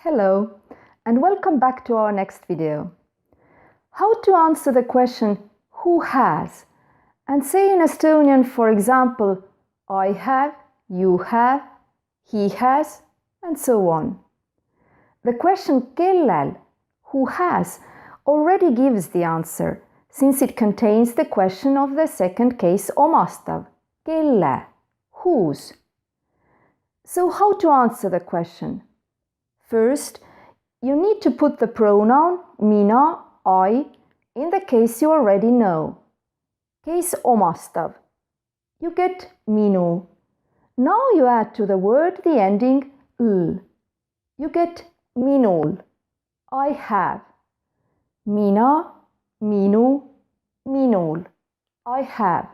Hello, and welcome back to our next video. How to answer the question, who has? And say in Estonian, for example, I have, you have, he has, and so on. The question kellel, who has, already gives the answer, since it contains the question of the second case omastav, kelle, whose. So how to answer the question? First, you need to put the pronoun mina, I, in the case you already know. Case omastav. You get minu. Now you add to the word the ending l. You get minul. I have. Mina, minu, minul. I have.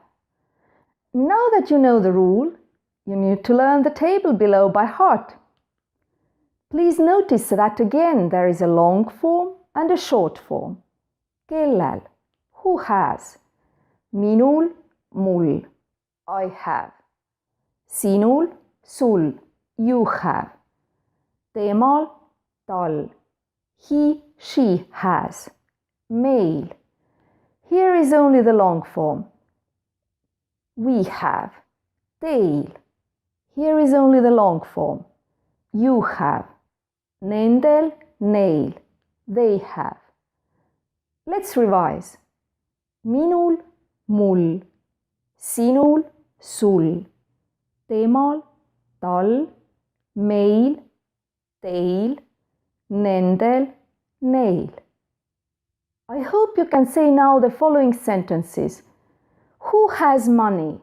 Now that you know the rule, you need to learn the table below by heart. Please notice that again there is a long form and a short form. Kellel, who has. Minul, mul, I have. Sinul, sul, you have. Temal, tal, he, she has. Meil. Here is only the long form. We have. Teil. Here is only the long form. You have. Nendel, neil. They have. Let's revise. Minul, mul. Sinul, sul. Temal, tal. Meil, teil. Nendel, neil. I hope you can say now the following sentences. Who has money?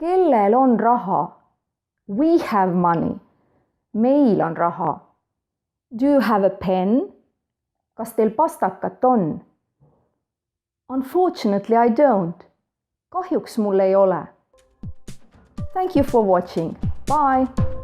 Kellel on raha? We have money. Meil on raha. Do you have a pen? Kas teil pastakat on? Unfortunately, I don't. Kahjuks mul ei ole. Thank you for watching. Bye!